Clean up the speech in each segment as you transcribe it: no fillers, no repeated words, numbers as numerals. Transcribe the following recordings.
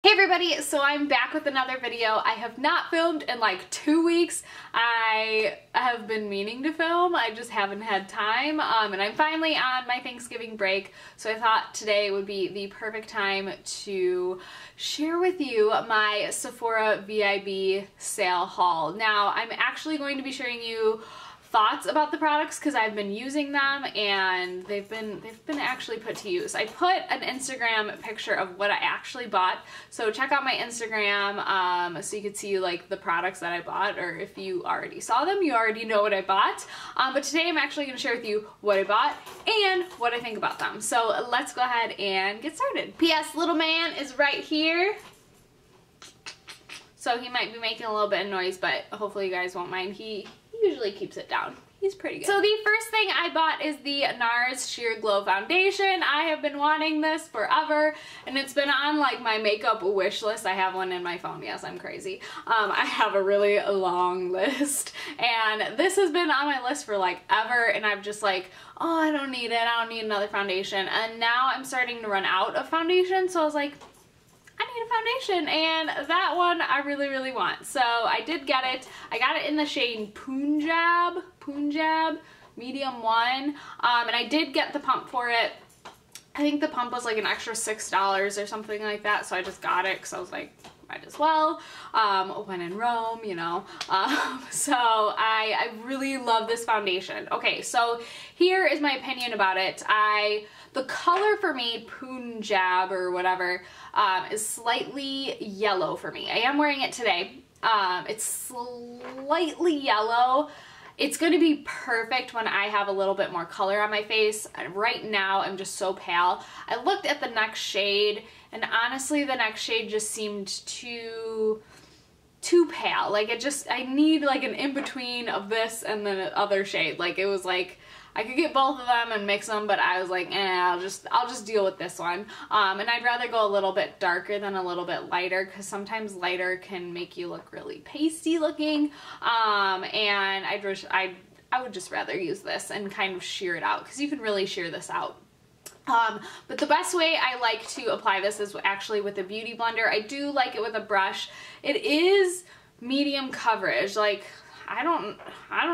Hey everybody, so I'm back with another video. I have not filmed in like 2 weeks. I have been meaning to film, I just haven't had time, and I'm finally on my Thanksgiving break, so I thought today would be the perfect time to share with you my Sephora VIB sale haul. Now, I'm actually going to be sharing you thoughts about the products because I've been using them and they've been actually put to use. I put an Instagram picture of what I actually bought, so check out my Instagram so you can see like the products that I bought, or if you already saw them, you already know what I bought. But today I'm actually going to share with you what I bought and what I think about them. So let's go ahead and get started. P.S. Little man is right here. So he might be making a little bit of noise, but hopefully you guys won't mind. He usually keeps it down. He's pretty good. So the first thing I bought is the NARS Sheer Glow Foundation. I have been wanting this forever, and it's been on like my makeup wish list. I have one in my phone. Yes, I'm crazy. I have a really long list, and this has been on my list for like ever, and I'm just like, oh, I don't need it. I don't need another foundation. And now I'm starting to run out of foundation, so I was like, I need a foundation, and that one I really want. So I did get it. I got it in the shade Punjab medium 1, and I did get the pump for it. I think the pump was like an extra $6 or something like that, so I just got it because I was like, might as well, when in Rome, you know. So I really love this foundation. Okay, so here is my opinion about it. The color for me, Punjab or whatever, is slightly yellow for me. I am wearing it today. It's slightly yellow. It's going to be perfect when I have a little bit more color on my face. Right now, I'm just so pale. I looked at the next shade, and honestly, the next shade just seemed too pale. Like, I need like an in-between of this and then the other shade. Like, it was like, I could get both of them and mix them, but I was like, I'll just deal with this one. And I'd rather go a little bit darker than a little bit lighter, because sometimes lighter can make you look really pasty looking. And I would just rather use this and kind of sheer it out, because you can really sheer this out. But the best way I like to apply this is actually with a beauty blender. I do like it with a brush. It is medium coverage. Like, I don't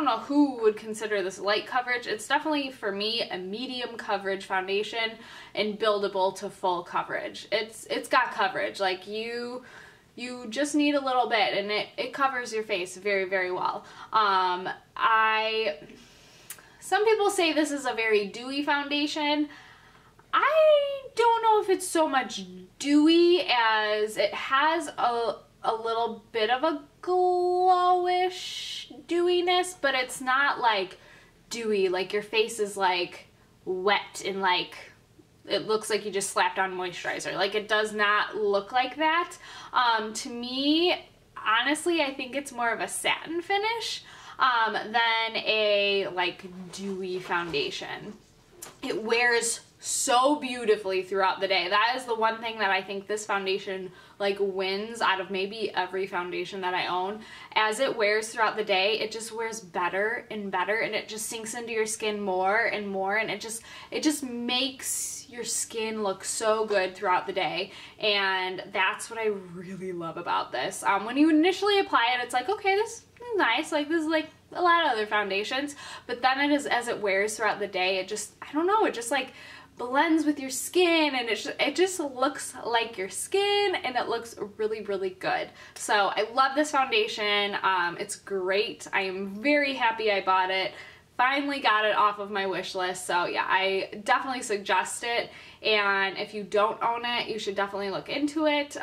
know who would consider this light coverage. It's definitely, for me, a medium coverage foundation and buildable to full coverage. It's got coverage. Like, you just need a little bit, and it covers your face very well. Some people say this is a very dewy foundation. I don't know if it's so much dewy as it has a little bit of a glowish dewiness, but it's not like dewy, like your face is like wet and like it looks like you just slapped on moisturizer. Like, it does not look like that. To me, honestly, I think it's more of a satin finish than a like dewy foundation. It wears so beautifully throughout the day. That is the one thing that I think this foundation like wins out of maybe every foundation that I own. As it wears throughout the day, it just wears better and better, and it just sinks into your skin more and more, and it just makes your skin look so good throughout the day. And that's what I really love about this. When you initially apply it, it's like, okay, this is nice, like this is like a lot of other foundations, but then as it wears throughout the day, it just, I don't know, it just like blends with your skin, and it just looks like your skin, and it looks really good. So I love this foundation. It's great. I am very happy I bought it. Finally got it off of my wish list. So yeah, I definitely suggest it, and if you don't own it, you should definitely look into it.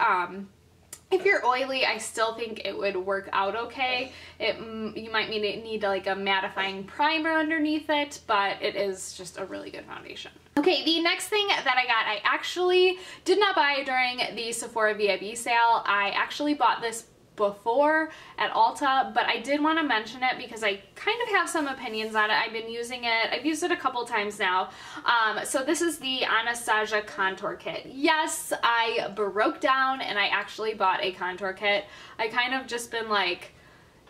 If you're oily, I still think it would work out okay. You might need like a mattifying primer underneath it, but it is just a really good foundation. Okay, the next thing that I got, I actually did not buy during the Sephora VIB sale. I actually bought this before at Ulta, but I did want to mention it because I kind of have some opinions on it. I've been using it. I've used it a couple times now. So this is the Anastasia contour kit. Yes, I broke down and I actually bought a contour kit. I kind of just been like,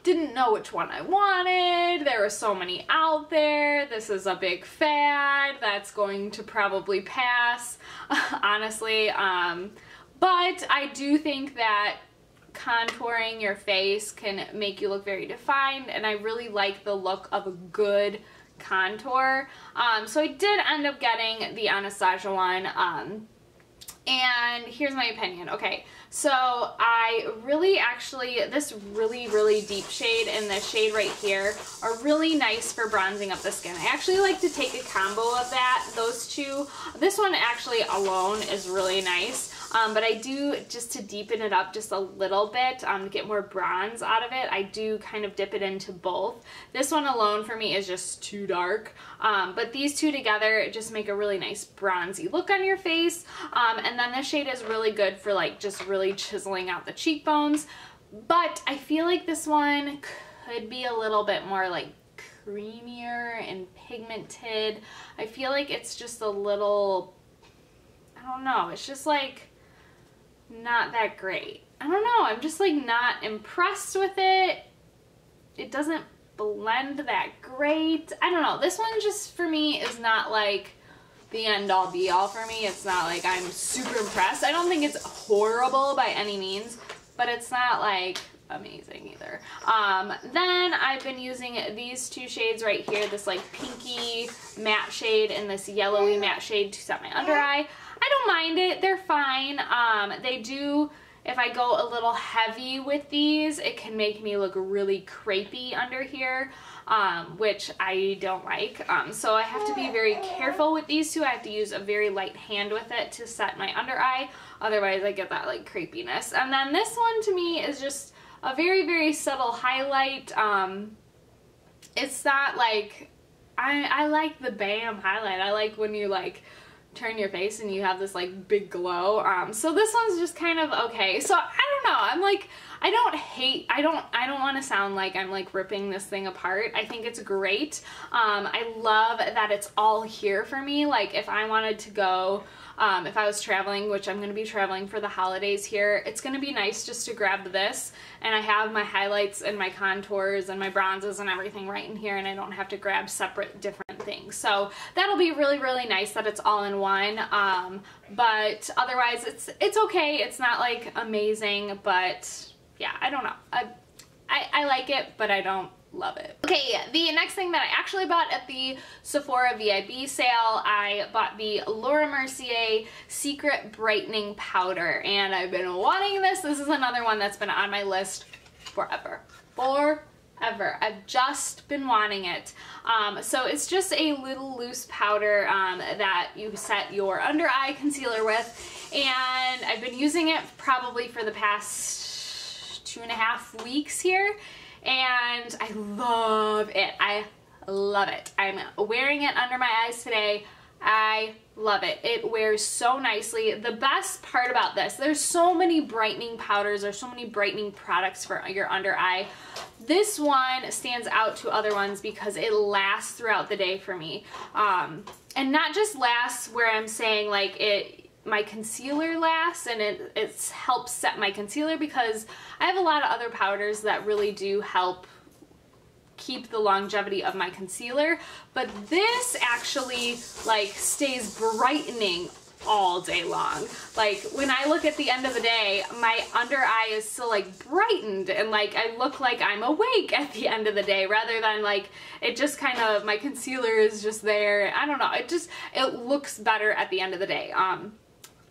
didn't know which one I wanted. There were so many out there. This is a big fad that's going to probably pass, honestly. but I do think that contouring your face can make you look very defined, and I really like the look of a good contour. So I did end up getting the Anastasia one, and here's my opinion. Okay, so I really actually, this really deep shade and the shade right here are really nice for bronzing up the skin. I actually like to take a combo of that, those two. This one actually alone is really nice. But I do, just to deepen it up just a little bit, to get more bronze out of it, I do kind of dip it into both. This one alone for me is just too dark, but these two together just make a really nice bronzy look on your face. And then this shade is really good for like just really chiseling out the cheekbones. But I feel like this one could be a little bit more like creamier and pigmented. I feel like it's just a little, I don't know, it's just like not that great. I don't know, I'm just like not impressed with it. It doesn't blend that great. I don't know, this one just for me is not like the end all be all for me. It's not like I'm super impressed. I don't think it's horrible by any means, but it's not like amazing either. Then I've been using these two shades right here, this like pinky matte shade and this yellowy matte shade to set my under eye. I don't mind it, they're fine. They do, if I go a little heavy with these, it can make me look really crepey under here, which I don't like. So I have to be very careful with these two. I have to use a very light hand with it to set my under eye, otherwise I get that like crepiness. And then this one to me is just a very subtle highlight. It's not like, I like the BAM highlight. I like when you like turn your face and you have this like big glow. So this one's just kind of okay. So I don't know, I'm like, I don't want to sound like I'm like ripping this thing apart. I think it's great. I love that it's all here for me. Like if I wanted to go, if I was traveling, which I'm going to be traveling for the holidays here, it's going to be nice just to grab this, and I have my highlights and my contours and my bronzes and everything right in here, and I don't have to grab separate different things. So that'll be really nice that it's all in one. But otherwise it's okay. It's not like amazing, but yeah, I don't know. I like it, but I don't love it. Okay, the next thing that I actually bought at the Sephora VIB sale, I bought the Laura Mercier Secret Brightening Powder, and I've been wanting this. This is another one that's been on my list forever. I've just been wanting it. So it's just a little loose powder that you set your under eye concealer with, and I've been using it probably for the past 2.5 weeks here, and I love it. I love it. I'm wearing it under my eyes today. I love it. It wears so nicely. The best part about this, there's so many brightening powders, there's so many brightening products for your under eye. This one stands out to other ones because it lasts throughout the day for me. And not just lasts where I'm saying like my concealer lasts and it helps set my concealer, because I have a lot of other powders that really do help keep the longevity of my concealer, but this actually like stays brightening all day long. Like when I look at the end of the day, my under eye is still like brightened, and like I look like I'm awake at the end of the day, rather than like it just kind of, my concealer is just there. I don't know, it looks better at the end of the day.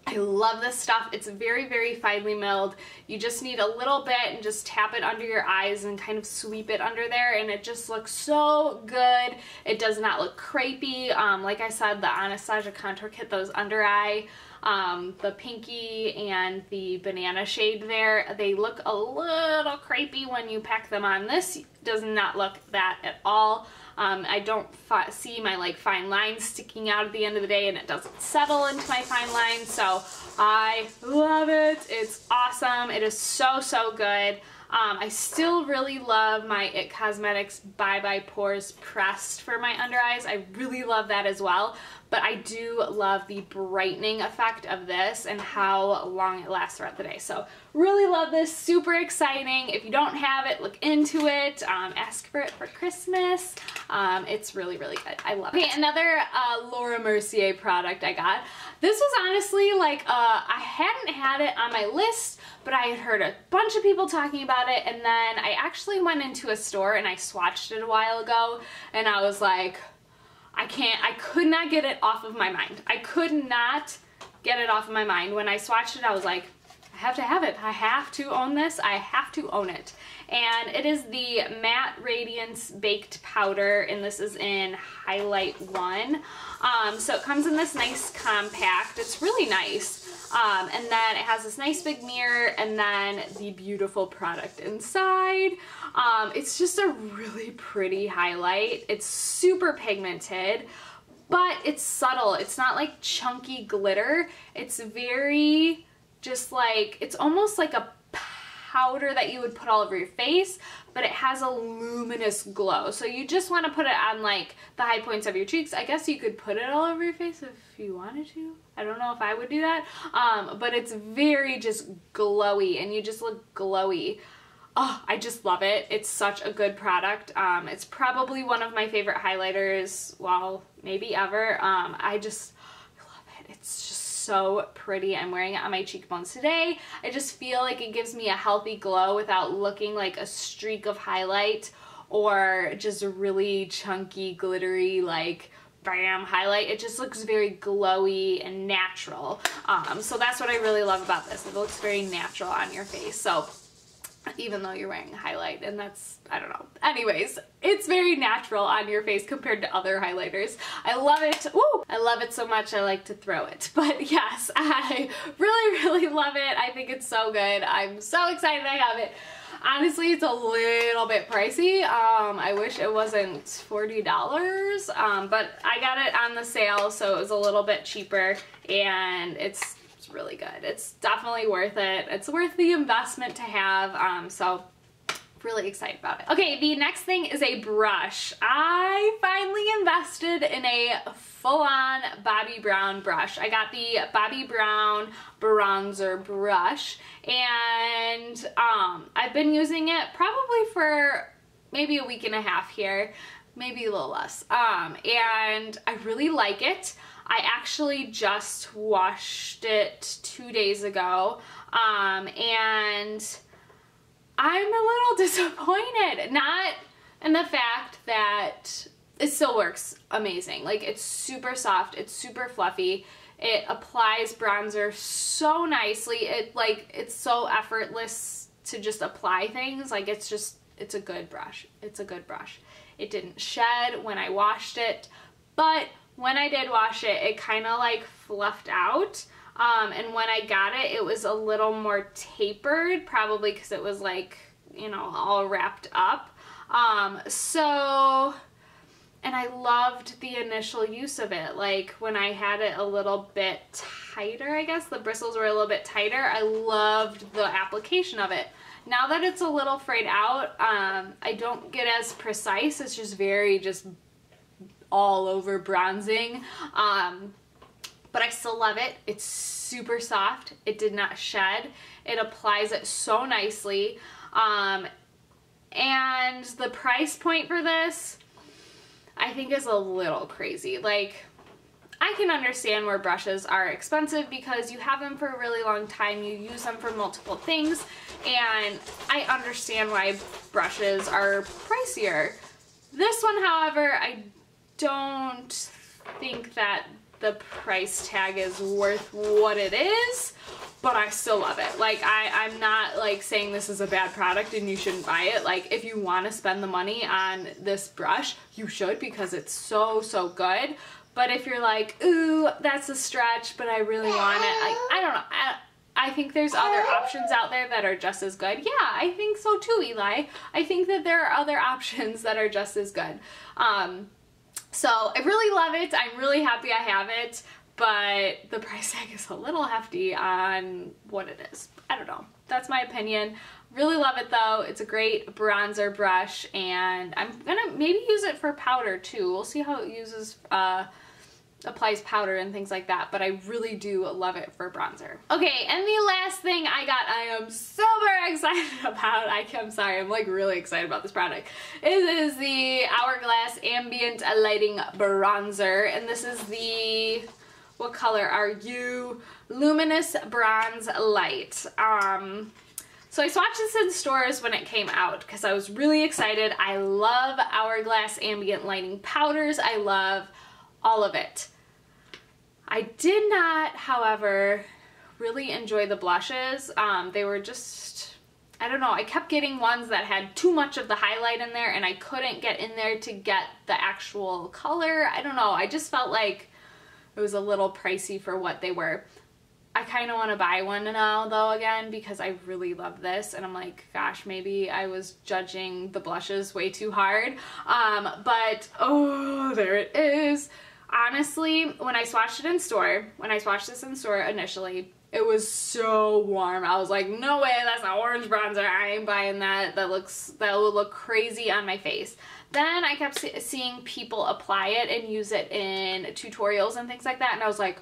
I love this stuff. It's very finely milled. You just need a little bit and just tap it under your eyes and kind of sweep it under there, and it just looks so good. It does not look crepey. Like I said, the Anastasia contour kit, those under eye, the pinky and the banana shade there, they look a little crepey when you pack them on. This does not look that at all. I don't see my like fine lines sticking out at the end of the day, and it doesn't settle into my fine lines, so I love it. It's awesome. It is so good. I still really love my IT Cosmetics Bye Bye Pores Pressed for my under eyes. I really love that as well. but I do love the brightening effect of this and how long it lasts throughout the day. So really love this, super exciting. If you don't have it, look into it, ask for it for Christmas. It's really, really good. I love it. Okay, another Laura Mercier product I got. This was honestly like, I hadn't had it on my list, but I had heard a bunch of people talking about it, and then I actually went into a store and I swatched it a while ago, and I was like, I could not get it off of my mind. I could not get it off of my mind. When I swatched it, I was like, I have to have it. I have to own this. I have to own it. And it is the Matte Radiance Baked Powder, and this is in Highlight 1. So it comes in this nice compact. It's really nice. And then it has this nice big mirror, and then the beautiful product inside. It's just a really pretty highlight. It's super pigmented, but it's subtle. It's not like chunky glitter. It's very just like, it's almost like a powder that you would put all over your face, but it has a luminous glow. So you just want to put it on like the high points of your cheeks. I guess you could put it all over your face if you wanted to. I don't know if I would do that, but it's very just glowy, and you just look glowy. Oh, I just love it. It's such a good product. It's probably one of my favorite highlighters, well, maybe ever. I love it. It's just so pretty. I'm wearing it on my cheekbones today. I just feel like it gives me a healthy glow without looking like a streak of highlight or just a really chunky, glittery, like bam highlight. It just looks very glowy and natural. So that's what I really love about this. It looks very natural on your face. So even though you're wearing a highlight, and that's, I don't know. Anyways, it's very natural on your face compared to other highlighters. I love it. Woo! I love it so much I like to throw it. But yes, I really, really love it. I think it's so good. I'm so excited I have it. Honestly, it's a little bit pricey. I wish it wasn't $40, but I got it on the sale, so it was a little bit cheaper, and it's really good. It's definitely worth it. It's worth the investment to have, so really excited about it. Okay, the next thing is a brush. I finally invested in a full-on Bobbi Brown brush. I got the Bobbi Brown bronzer brush, and I've been using it probably for maybe a week and a half here, maybe a little less, and I really like it. I actually just washed it 2 days ago, and I'm a little disappointed. Not in the fact that it still works amazing. Like, it's super soft, it's super fluffy, it applies bronzer so nicely, it's so effortless to just apply things. Like, it's a good brush. It's a good brush. It didn't shed when I washed it, but when I did wash it, it kind of like fluffed out. And when I got it, it was a little more tapered, probably because it was like, you know, all wrapped up. And I loved the initial use of it. Like, when I had it a little bit tighter, I guess, the bristles were a little bit tighter, I loved the application of it. Now that it's a little frayed out, I don't get as precise. It's just very all over bronzing, but I still love it. It's super soft. It did not shed. It applies it so nicely, and the price point for this, I think, is a little crazy. Like, I can understand where brushes are expensive because you have them for a really long time, you use them for multiple things, and I understand why brushes are pricier. This one, however, I don't think that the price tag is worth what it is, but I still love it. Like, I'm not like saying this is a bad product and you shouldn't buy it. Like, if you want to spend the money on this brush, you should, because it's so, so good. But if you're like, ooh, that's a stretch, but I really want it, I don't know. I think there's other options out there that are just as good. Yeah, I think so too, Eli. I think that there are other options that are just as good. So I really love it. I'm really happy I have it, but the price tag is a little hefty on what it is. I don't know. That's my opinion. Really love it though. It's a great bronzer brush, and I'm gonna maybe use it for powder too. We'll see how it uses applies powder and things like that, but I really do love it for bronzer. Okay, and the last thing I got, I am super excited about. I'm sorry, I'm like really excited about this product. It is the Hourglass Ambient Lighting Bronzer, and this is the, what color are you? Luminous Bronze Light. So I swatched this in stores when it came out because I was really excited. I love Hourglass Ambient Lighting Powders. I love all of it. I did not, however, really enjoy the blushes. They were just, I don't know, I kept getting ones that had too much of the highlight in there and I couldn't get in there to get the actual color. I don't know, I just felt like it was a little pricey for what they were. I kind of want to buy one now though again because I really love this, and I'm like, gosh, maybe I was judging the blushes way too hard. But oh, there it is. Honestly, when I swatched this in store initially, it was so warm. I was like, no way, that's an orange bronzer. I ain't buying that. That will look crazy on my face. Then I kept seeing people apply it and use it in tutorials and things like that, and I was like,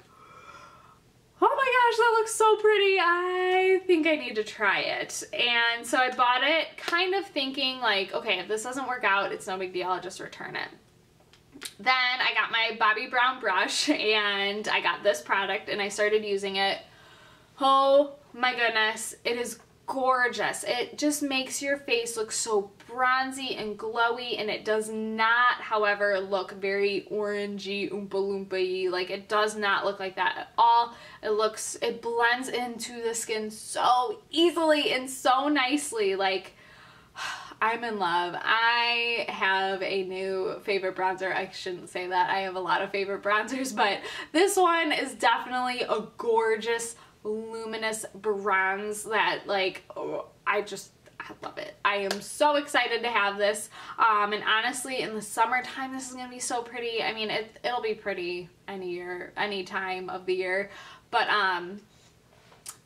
oh my gosh, that looks so pretty. I think I need to try it. And so I bought it kind of thinking like, okay, if this doesn't work out, it's no big deal, I'll just return it. Then I got my Bobbi Brown brush and I got this product and I started using it. Oh my goodness, it is gorgeous. It just makes your face look so bronzy and glowy, and it does not, however, look very orangey, oompa loompa-y. Like, it does not look like that at all. It blends into the skin so easily and so nicely. Like, I'm in love. I have a new favorite bronzer. I shouldn't say that. I have a lot of favorite bronzers, but this one is definitely a gorgeous, luminous bronze that, like, oh, I love it. I am so excited to have this. And honestly, in the summertime, this is gonna be so pretty. I mean, it'll be pretty any time of the year, but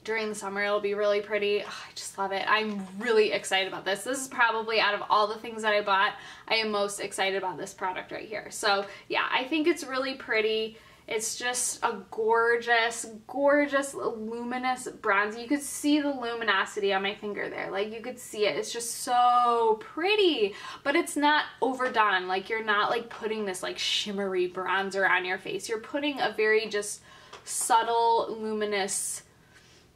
during the summer it'll be really pretty. Oh, I just love it. I'm really excited about this. This is probably, out of all the things that I bought, I am most excited about this product right here. So yeah, I think it's really pretty. It's just a gorgeous, gorgeous, luminous bronze. You could see the luminosity on my finger there. Like, you could see it. It's just so pretty, but it's not overdone. Like, you're not like putting this like shimmery bronzer on your face. You're putting a very just subtle, luminous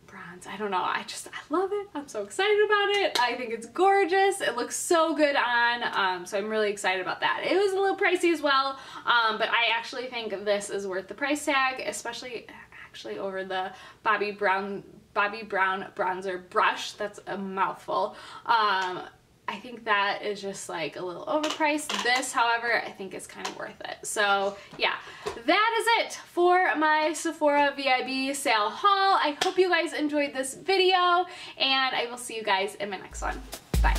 bronze. I don't know. I love it. I'm so excited about it. I think it's gorgeous. It looks so good on. So I'm really excited about that. It was a little pricey as well, but I actually think this is worth the price tag, especially actually over the Bobbi Brown bronzer brush. That's a mouthful. I think that is just like a little overpriced. This, however, I think is kind of worth it. So yeah, that is it for my Sephora VIB sale haul. I hope you guys enjoyed this video, and I will see you guys in my next one. Bye.